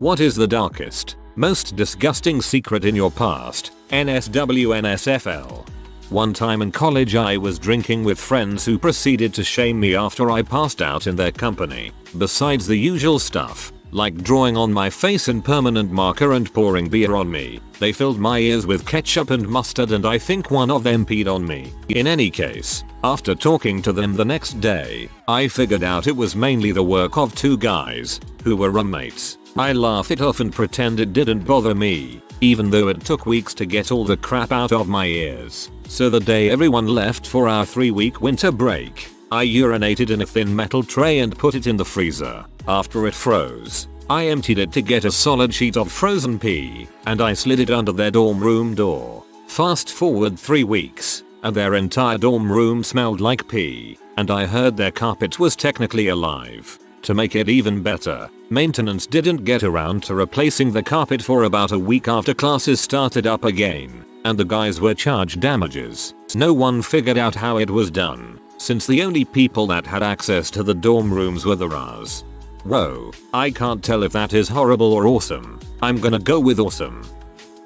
What is the darkest, most disgusting secret in your past? NSFL. One time in college I was drinking with friends who proceeded to shame me after I passed out in their company. Besides the usual stuff, like drawing on my face in permanent marker and pouring beer on me, they filled my ears with ketchup and mustard, and I think one of them peed on me. In any case, after talking to them the next day, I figured out it was mainly the work of two guys who were roommates. I laugh it off and pretend it didn't bother me, even though it took weeks to get all the crap out of my ears. So the day everyone left for our 3-week winter break, I urinated in a thin metal tray and put it in the freezer. After it froze, I emptied it to get a solid sheet of frozen pee, and I slid it under their dorm room door. Fast forward 3 weeks, and their entire dorm room smelled like pee, and I heard their carpet was technically alive. To make it even better, maintenance didn't get around to replacing the carpet for about a week after classes started up again, and the guys were charged damages. No one figured out how it was done, since the only people that had access to the dorm rooms were the RAs. Whoa, I can't tell if that is horrible or awesome. I'm gonna go with awesome.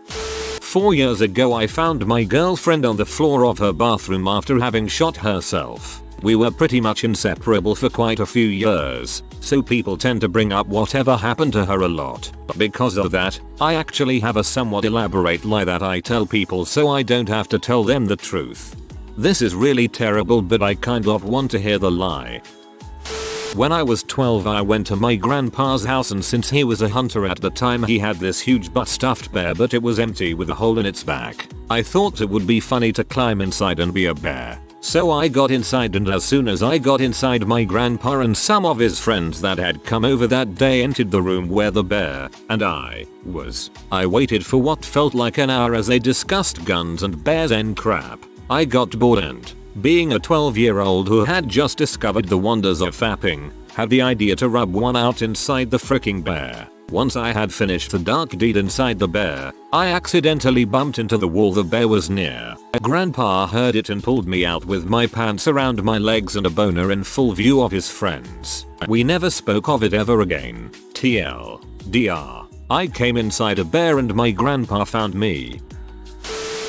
4 years ago I found my girlfriend on the floor of her bathroom after having shot herself. We were pretty much inseparable for quite a few years, so people tend to bring up whatever happened to her a lot. Because of that, I actually have a somewhat elaborate lie that I tell people so I don't have to tell them the truth. This is really terrible, but I kind of want to hear the lie. When I was 12 I went to my grandpa's house, and since he was a hunter at the time he had this huge butt stuffed bear, but it was empty with a hole in its back. I thought it would be funny to climb inside and be a bear. So I got inside, and as soon as I got inside, my grandpa and some of his friends that had come over that day entered the room where the bear and I was. I waited for what felt like an hour as they discussed guns and bears and crap. I got bored and, being a 12-year-old who had just discovered the wonders of fapping, had the idea to rub one out inside the fricking bear. Once I had finished the dark deed inside the bear, I accidentally bumped into the wall the bear was near. Grandpa heard it and pulled me out with my pants around my legs and a boner in full view of his friends. We never spoke of it ever again. TLDR. I came inside a bear and my grandpa found me.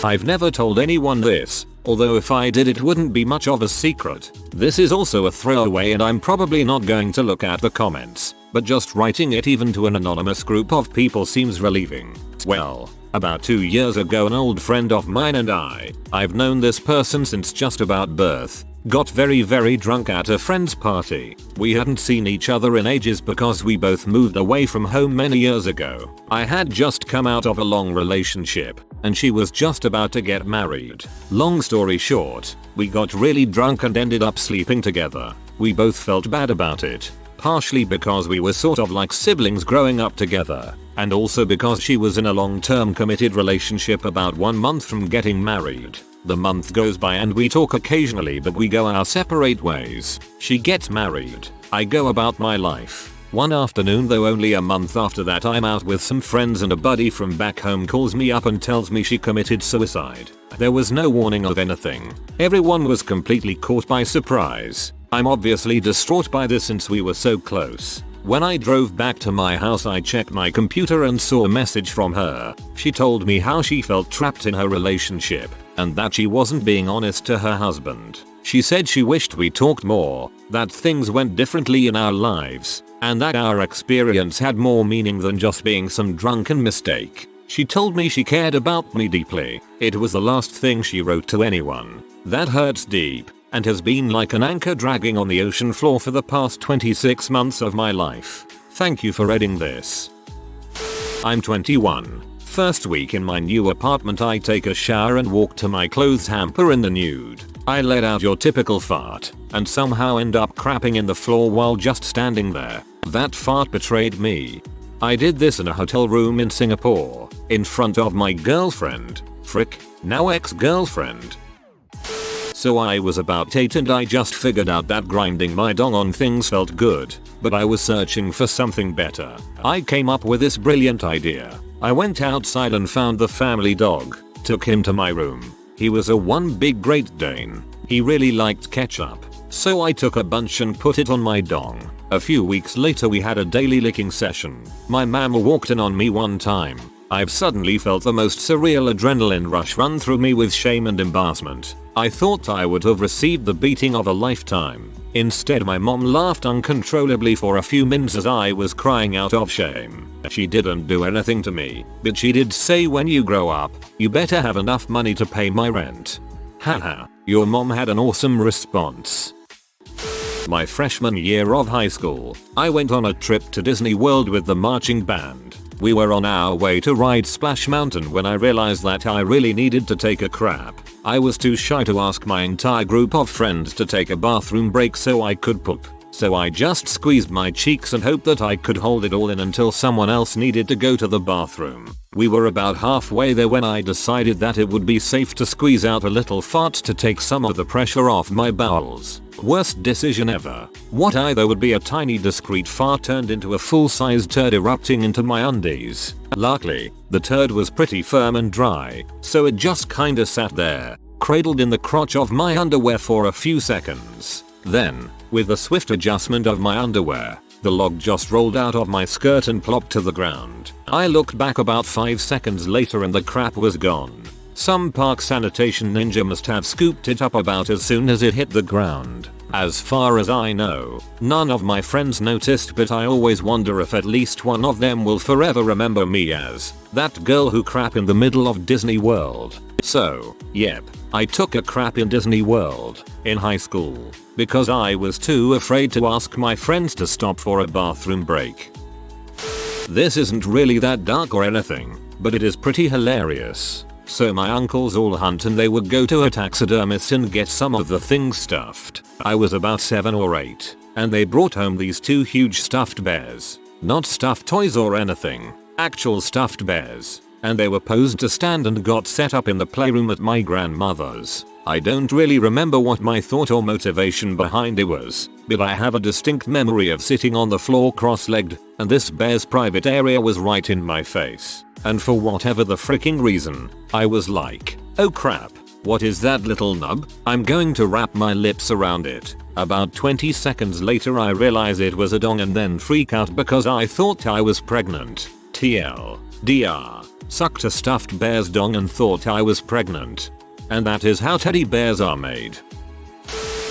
I've never told anyone this, although if I did it wouldn't be much of a secret. This is also a throwaway and I'm probably not going to look at the comments, but just writing it even to an anonymous group of people seems relieving. Well, about 2 years ago an old friend of mine and I've known this person since just about birth, got very drunk at a friend's party. We hadn't seen each other in ages because we both moved away from home many years ago. I had just come out of a long relationship, and she was just about to get married. Long story short, we got really drunk and ended up sleeping together. We both felt bad about it, partially because we were sort of like siblings growing up together, and also because she was in a long-term committed relationship about 1 month from getting married. The month goes by and we talk occasionally, but we go our separate ways. She gets married. I go about my life. One afternoon, though only a month after that, I'm out with some friends and a buddy from back home calls me up and tells me she committed suicide. There was no warning of anything. Everyone was completely caught by surprise. I'm obviously distraught by this since we were so close. When I drove back to my house I checked my computer and saw a message from her. She told me how she felt trapped in her relationship and that she wasn't being honest to her husband. She said she wished we talked more, that things went differently in our lives, and that our experience had more meaning than just being some drunken mistake. She told me she cared about me deeply. It was the last thing she wrote to anyone. That hurts deep, and has been like an anchor dragging on the ocean floor for the past 26 months of my life. Thank you for reading this. I'm 21. First week in my new apartment, I take a shower and walk to my clothes hamper in the nude. I let out your typical fart and somehow end up crapping in the floor while just standing there. That fart betrayed me. I did this in a hotel room in Singapore, in front of my girlfriend, now ex-girlfriend. So I was about 8 and I just figured out that grinding my dong on things felt good, but I was searching for something better. I came up with this brilliant idea. I went outside and found the family dog, took him to my room. He was a one big Great Dane. He really liked ketchup, so I took a bunch and put it on my dong. A few weeks later we had a daily licking session. My mama walked in on me one time. I've suddenly felt the most surreal adrenaline rush run through me with shame and embarrassment. I thought I would have received the beating of a lifetime. Instead, my mom laughed uncontrollably for a few minutes as I was crying out of shame. She didn't do anything to me, but she did say, when you grow up, you better have enough money to pay my rent. Haha, your mom had an awesome response. My freshman year of high school, I went on a trip to Disney World with the marching band. We were on our way to ride Splash Mountain when I realized that I really needed to take a crap. I was too shy to ask my entire group of friends to take a bathroom break so I could poop. So I just squeezed my cheeks and hoped that I could hold it all in until someone else needed to go to the bathroom. We were about halfway there when I decided that it would be safe to squeeze out a little fart to take some of the pressure off my bowels. Worst decision ever. What either would be a tiny discreet fart turned into a full-sized turd erupting into my undies. Luckily, the turd was pretty firm and dry, so it just kinda sat there, cradled in the crotch of my underwear for a few seconds. Then, with a swift adjustment of my underwear, the log just rolled out of my skirt and plopped to the ground. I looked back about 5 seconds later and the crap was gone. Some park sanitation ninja must have scooped it up about as soon as it hit the ground. As far as I know, none of my friends noticed, but I always wonder if at least one of them will forever remember me as that girl who crap in the middle of Disney World. So, yep, I took a crap in Disney World in high school because I was too afraid to ask my friends to stop for a bathroom break. This isn't really that dark or anything, but it is pretty hilarious. So my uncles all hunt and they would go to a taxidermist and get some of the things stuffed. I was about 7 or 8, and they brought home these 2 huge stuffed bears. Not stuffed toys or anything, actual stuffed bears. And they were posed to stand and got set up in the playroom at my grandmother's. I don't really remember what my thought or motivation behind it was, but I have a distinct memory of sitting on the floor cross-legged, and this bear's private area was right in my face. And for whatever the freaking reason, I was like, oh crap, what is that little nub? I'm going to wrap my lips around it. About 20 seconds later I realize it was a dong and then freak out because I thought I was pregnant. TLDR. Sucked a stuffed bear's dong and thought I was pregnant. And that is how teddy bears are made.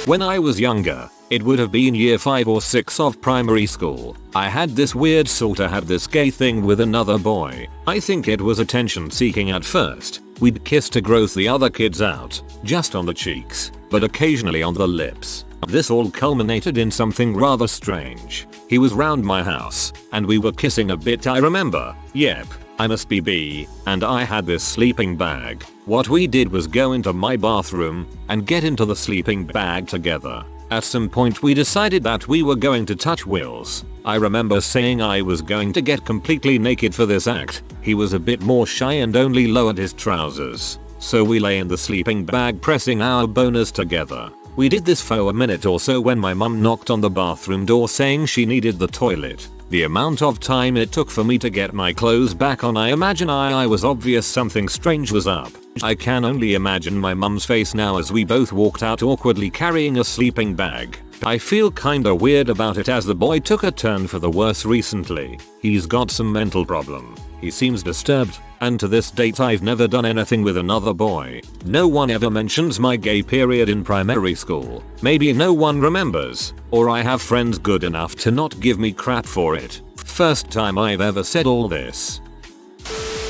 When I was younger, it would have been year 5 or 6 of primary school, I had this weird sorta had this gay thing with another boy. I think it was attention seeking at first. We'd kiss to gross the other kids out, just on the cheeks, but occasionally on the lips. This all culminated in something rather strange. He was round my house, and we were kissing a bit, I remember. Yep, I must be B, and I had this sleeping bag. What we did was go into my bathroom and get into the sleeping bag together. At some point we decided that we were going to touch Will's. I remember saying I was going to get completely naked for this act. He was a bit more shy and only lowered his trousers. So we lay in the sleeping bag pressing our boners together. We did this for a minute or so when my mum knocked on the bathroom door saying she needed the toilet. The amount of time it took for me to get my clothes back on, I imagine I was obvious something strange was up. I can only imagine my mum's face now as we both walked out awkwardly carrying a sleeping bag. I feel kinda weird about it as the boy took a turn for the worse recently. He's got some mental problem. He seems disturbed, and to this date I've never done anything with another boy. No one ever mentions my gay period in primary school. Maybe no one remembers, or I have friends good enough to not give me crap for it. First time I've ever said all this.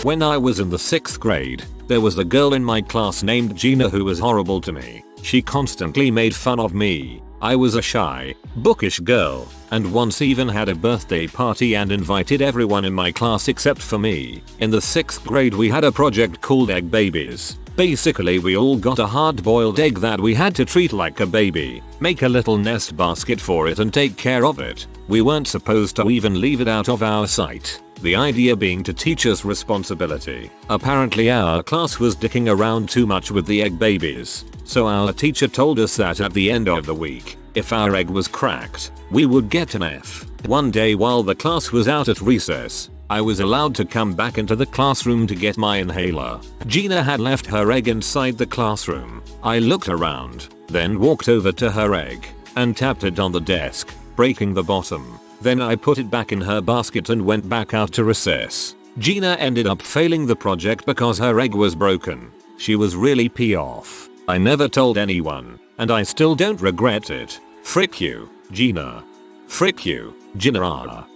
When I was in the 6th grade, there was a girl in my class named Gina who was horrible to me. She constantly made fun of me. I was a shy, bookish girl, and once even had a birthday party and invited everyone in my class except for me. In the 6th grade we had a project called Egg Babies. Basically we all got a hard-boiled egg that we had to treat like a baby, make a little nest basket for it and take care of it. We weren't supposed to even leave it out of our sight. The idea being to teach us responsibility. Apparently our class was dicking around too much with the egg babies, so our teacher told us that at the end of the week, if our egg was cracked, we would get an F. One day while the class was out at recess, I was allowed to come back into the classroom to get my inhaler. Gina had left her egg inside the classroom. I looked around, then walked over to her egg, and tapped it on the desk. breaking the bottom. Then I put it back in her basket and went back out to recess. Gina ended up failing the project because her egg was broken. She was really pissed off. I never told anyone, and I still don't regret it. Frick you, Gina. Frick you, Gina.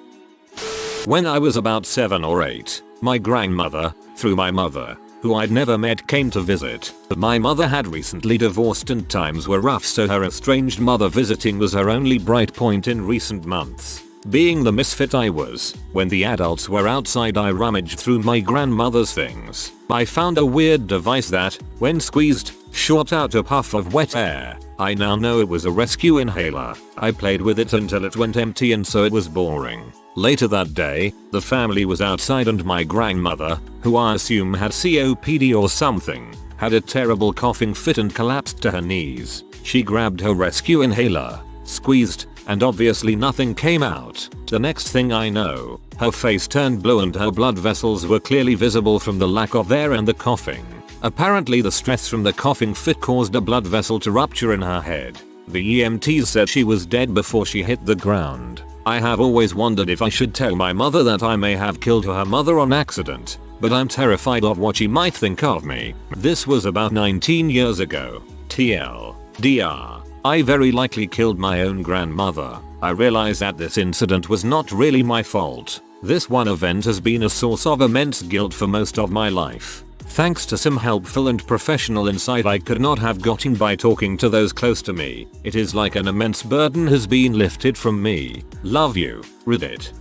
When I was about 7 or 8, my grandmother, through my mother, who I'd never met, came to visit. My mother had recently divorced and times were rough, so her estranged mother visiting was her only bright point in recent months. Being the misfit I was, when the adults were outside I rummaged through my grandmother's things. I found a weird device that, when squeezed, shot out a puff of wet air. I now know it was a rescue inhaler. I played with it until it went empty, and so it was boring. Later that day, the family was outside and my grandmother, who I assume had COPD or something, had a terrible coughing fit and collapsed to her knees. She grabbed her rescue inhaler, squeezed, and obviously nothing came out. The next thing I know, her face turned blue and her blood vessels were clearly visible from the lack of air and the coughing. Apparently the stress from the coughing fit caused a blood vessel to rupture in her head. The EMTs said she was dead before she hit the ground. I have always wondered if I should tell my mother that I may have killed her mother on accident, but I'm terrified of what she might think of me. This was about 19 years ago. TLDR. I very likely killed my own grandmother. I realize that this incident was not really my fault. This one event has been a source of immense guilt for most of my life. Thanks to some helpful and professional insight I could not have gotten by talking to those close to me, it is like an immense burden has been lifted from me. Love you, Reddit.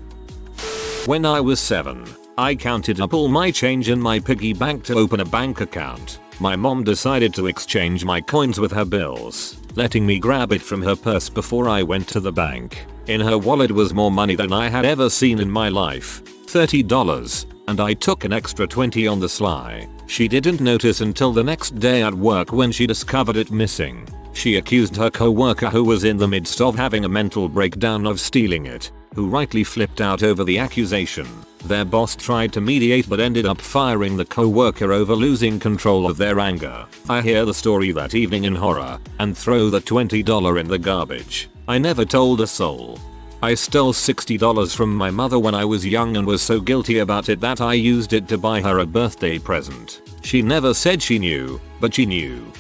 When I was 7, I counted up all my change in my piggy bank to open a bank account. My mom decided to exchange my coins with her bills, letting me grab it from her purse before I went to the bank. In her wallet was more money than I had ever seen in my life, $30, and I took an extra 20 on the sly. She didn't notice until the next day at work when she discovered it missing. She accused her co-worker, who was in the midst of having a mental breakdown, of stealing it, who rightly flipped out over the accusation. Their boss tried to mediate but ended up firing the co-worker over losing control of their anger. I hear the story that evening in horror and throw the $20 in the garbage. I never told a soul. I stole $60 from my mother when I was young and was so guilty about it that I used it to buy her a birthday present. She never said she knew, but she knew.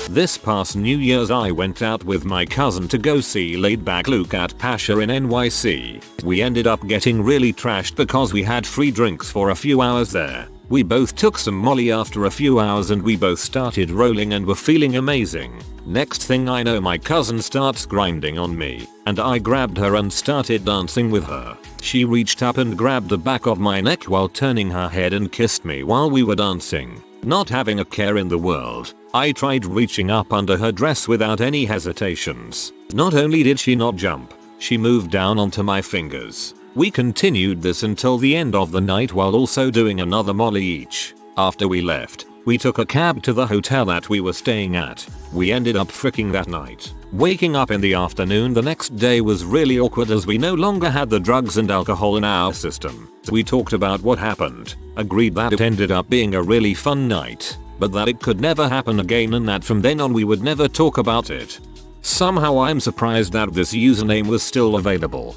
This past New Year's I went out with my cousin to go see Laid Back Luke at Pasha in NYC. We ended up getting really trashed because we had free drinks for a few hours there. We both took some Molly after a few hours and we both started rolling and were feeling amazing. Next thing I know, my cousin starts grinding on me, and I grabbed her and started dancing with her. She reached up and grabbed the back of my neck while turning her head and kissed me while we were dancing. Not having a care in the world, I tried reaching up under her dress without any hesitations. Not only did she not jump, she moved down onto my fingers. We continued this until the end of the night while also doing another Molly each. After we left, we took a cab to the hotel that we were staying at. We ended up fricking that night. Waking up in the afternoon the next day was really awkward as we no longer had the drugs and alcohol in our system. We talked about what happened, agreed that it ended up being a really fun night, but that it could never happen again and that from then on we would never talk about it. Somehow I'm surprised that this username was still available.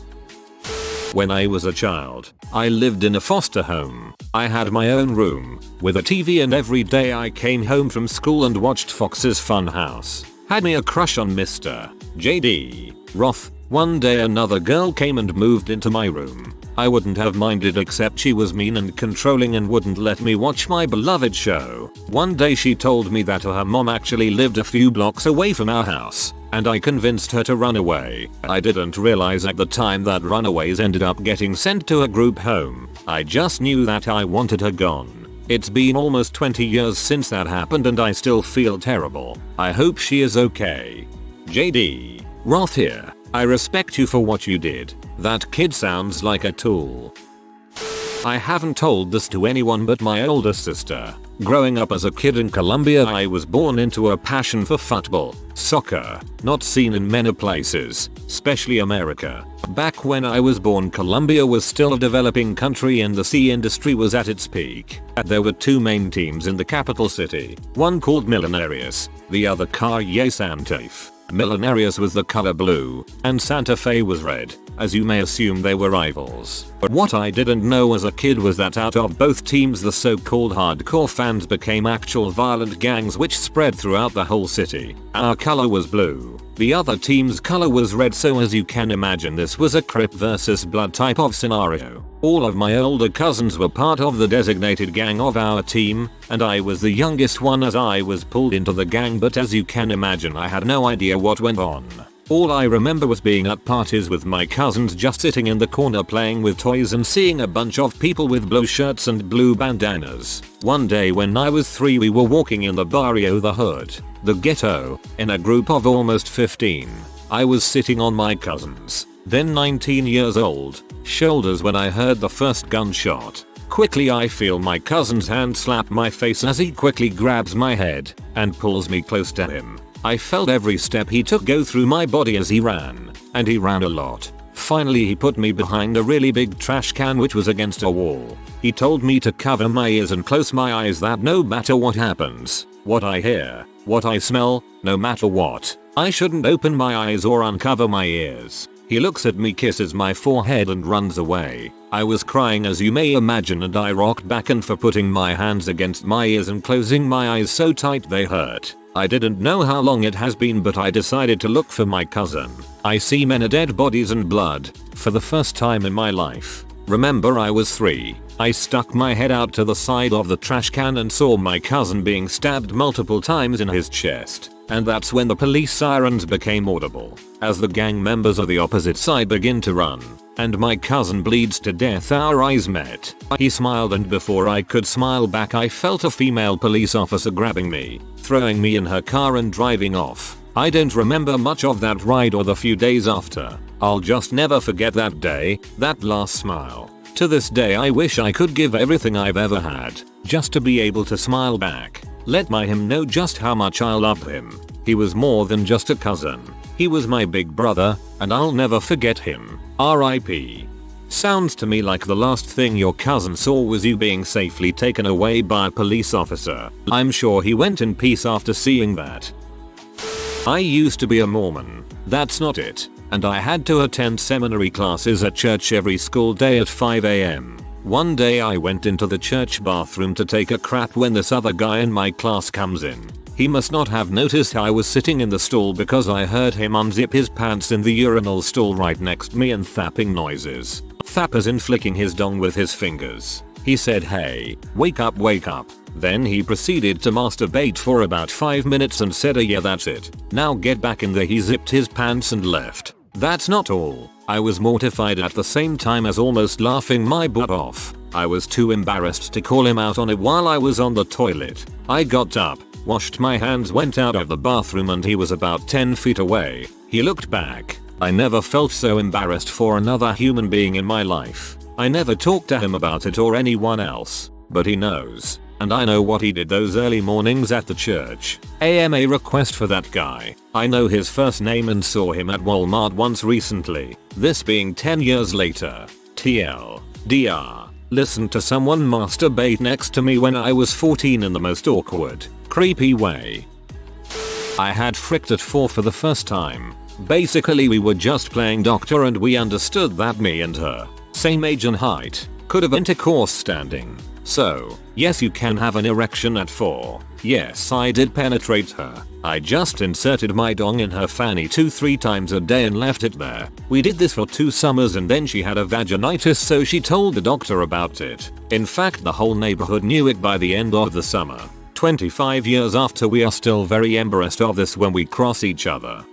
When I was a child, I lived in a foster home. I had my own room, with a TV, and every day I came home from school and watched Fox's Funhouse. Had me a crush on Mr. J.D. Roth. One day another girl came and moved into my room. I wouldn't have minded except she was mean and controlling and wouldn't let me watch my beloved show. One day she told me that her mom actually lived a few blocks away from our house, and I convinced her to run away. I didn't realize at the time that runaways ended up getting sent to a group home. I just knew that I wanted her gone. It's been almost 20 years since that happened and I still feel terrible. I hope she is okay. JD Roth here. I respect you for what you did. That kid sounds like a tool. I haven't told this to anyone but my older sister. Growing up as a kid in Colombia, I was born into a passion for football, soccer, not seen in many places, especially America. Back when I was born, Colombia was still a developing country and the ski industry was at its peak. There were two main teams in the capital city, one called Millonarios, the other Calle Santafe. Millenarius was the color blue, and Santa Fe was red. As you may assume, they were rivals. But what I didn't know as a kid was that out of both teams the so-called hardcore fans became actual violent gangs which spread throughout the whole city. Our color was blue. The other team's color was red, so as you can imagine this was a Crip versus Blood type of scenario. All of my older cousins were part of the designated gang of our team, and I was the youngest one as I was pulled into the gang, but as you can imagine I had no idea what went on. All I remember was being at parties with my cousins just sitting in the corner playing with toys and seeing a bunch of people with blue shirts and blue bandanas. One day when I was 3 we were walking in the barrio, the hood, the ghetto, in a group of almost 15. I was sitting on my cousin's, then 19 years old, shoulders when I heard the first gunshot. Quickly I feel my cousin's hand slap my face as he quickly grabs my head and pulls me close to him. I felt every step he took go through my body as he ran, and he ran a lot. Finally he put me behind a really big trash can which was against a wall. He told me to cover my ears and close my eyes, that no matter what happens, what I hear, what I smell, no matter what, I shouldn't open my eyes or uncover my ears. He looks at me, kisses my forehead and runs away. I was crying as you may imagine, and I rocked back and forth putting my hands against my ears and closing my eyes so tight they hurt. I didn't know how long it has been, but I decided to look for my cousin. I see many dead bodies and blood for the first time in my life. Remember, I was 3. I stuck my head out to the side of the trash can and saw my cousin being stabbed multiple times in his chest. And that's when the police sirens became audible. As the gang members of the opposite side begin to run, and my cousin bleeds to death, our eyes met. He smiled, and before I could smile back I felt a female police officer grabbing me, throwing me in her car and driving off. I don't remember much of that ride or the few days after. I'll just never forget that day, that last smile. To this day I wish I could give everything I've ever had, just to be able to smile back. Let him know just how much I love him. He was more than just a cousin. He was my big brother, and I'll never forget him. R.I.P. Sounds to me like the last thing your cousin saw was you being safely taken away by a police officer. I'm sure he went in peace after seeing that. I used to be a Mormon. That's not it. And I had to attend seminary classes at church every school day at 5 a.m. One day I went into the church bathroom to take a crap when this other guy in my class comes in. He must not have noticed I was sitting in the stall because I heard him unzip his pants in the urinal stall right next to me and thapping noises. Thap as in flicking his dong with his fingers. He said, "Hey, wake up, wake up." Then he proceeded to masturbate for about 5 minutes and said, "Yeah, that's it. Now get back in there." He zipped his pants and left. That's not all. I was mortified at the same time as almost laughing my butt off. I was too embarrassed to call him out on it while I was on the toilet. I got up, washed my hands, went out of the bathroom, and he was about 10 feet away. He looked back. I never felt so embarrassed for another human being in my life. I never talked to him about it or anyone else, but he knows. And I know what he did those early mornings at the church. AMA request for that guy. I know his first name and saw him at Walmart once recently. This being 10 years later. TL. DR. Listened to someone masturbate next to me when I was 14 in the most awkward, creepy way. I had fricked at 4 for the first time. Basically we were just playing doctor and we understood that me and her, same age and height, could have intercourse standing. So, yes, you can have an erection at 4. Yes, I did penetrate her. I just inserted my dong in her fanny 2-3 times a day and left it there. We did this for 2 summers and then she had a vaginitis, so she told the doctor about it. In fact, the whole neighborhood knew it by the end of the summer. 25 years after, we are still very embarrassed of this when we cross each other.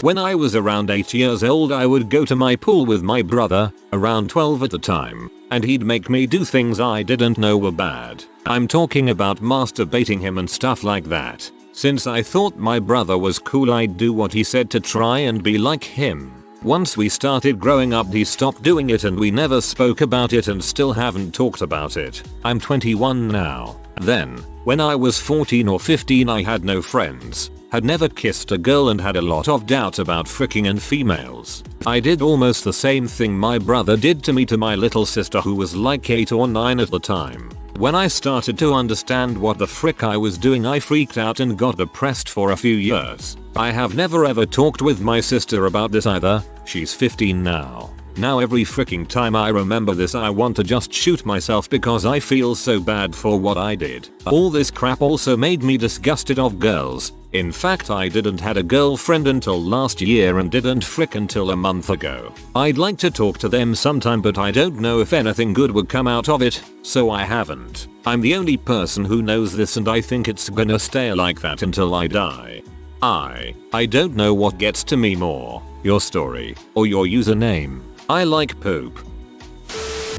When I was around 8 years old, I would go to my pool with my brother, around 12 at the time, and he'd make me do things I didn't know were bad. I'm talking about masturbating him and stuff like that. Since I thought my brother was cool, I'd do what he said to try and be like him. Once we started growing up, he stopped doing it and we never spoke about it and still haven't talked about it. I'm 21 now. Then, when I was 14 or 15, I had no friends. Had never kissed a girl and had a lot of doubt about fricking and females. I did almost the same thing my brother did to me to my little sister who was like 8 or 9 at the time. When I started to understand what the frick I was doing, I freaked out and got depressed for a few years. I have never ever talked with my sister about this either. She's 15 now. Now every freaking time I remember this I want to just shoot myself because I feel so bad for what I did. All this crap also made me disgusted of girls. In fact, I didn't had a girlfriend until last year and didn't frick until a month ago. I'd like to talk to them sometime, but I don't know if anything good would come out of it, so I haven't. I'm the only person who knows this and I think it's gonna stay like that until I die. I don't know what gets to me more, your story or your username. I like poop.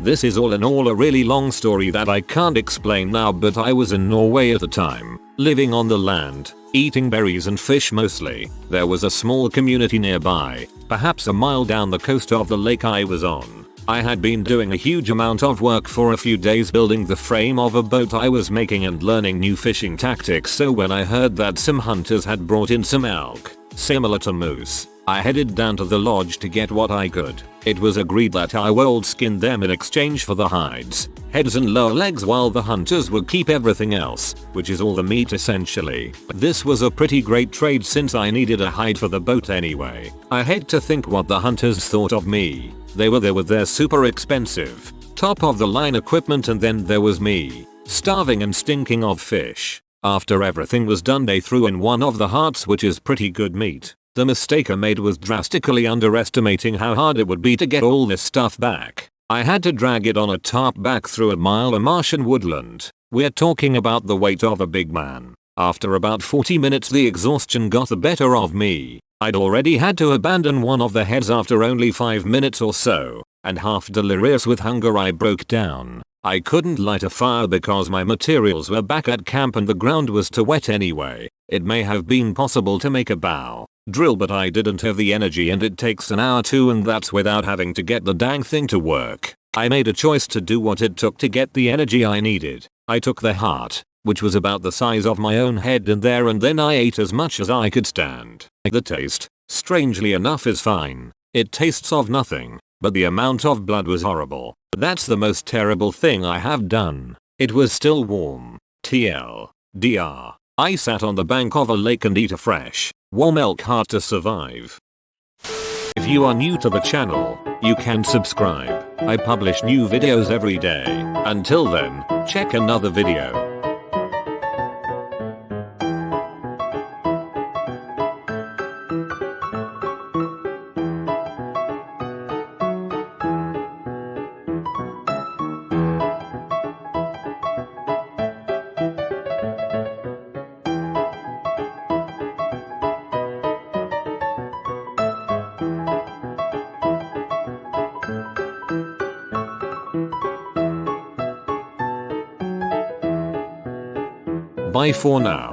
This is all in all a really long story that I can't explain now, but I was in Norway at the time, living on the land, eating berries and fish mostly. There was a small community nearby, perhaps a mile down the coast of the lake I was on. I had been doing a huge amount of work for a few days building the frame of a boat I was making and learning new fishing tactics, so when I heard that some hunters had brought in some elk, similar to moose, I headed down to the lodge to get what I could. It was agreed that I would skin them in exchange for the hides, heads and lower legs, while the hunters would keep everything else, which is all the meat essentially. This was a pretty great trade since I needed a hide for the boat anyway. I hate to think what the hunters thought of me. They were there with their super expensive, top of the line equipment, and then there was me, starving and stinking of fish. After everything was done, they threw in one of the hearts, which is pretty good meat. The mistake I made was drastically underestimating how hard it would be to get all this stuff back. I had to drag it on a tarp back through a mile of Martian woodland. We're talking about the weight of a big man. After about 40 minutes the exhaustion got the better of me. I'd already had to abandon one of the heads after only 5 minutes or so, and half delirious with hunger I broke down. I couldn't light a fire because my materials were back at camp and the ground was too wet anyway. It may have been possible to make a bow drill, but I didn't have the energy, and it takes an hour too, and that's without having to get the dang thing to work. I made a choice to do what it took to get the energy I needed. I took the heart, which was about the size of my own head, and then I ate as much as I could stand. The taste, strangely enough, is fine. It tastes of nothing, but the amount of blood was horrible. That's the most terrible thing I have done. It was still warm. TLDR. I sat on the bank of a lake and eat a fresh, warm elk heart to survive. If you are new to the channel, you can subscribe. I publish new videos every day. Until then, check another video. Bye for now.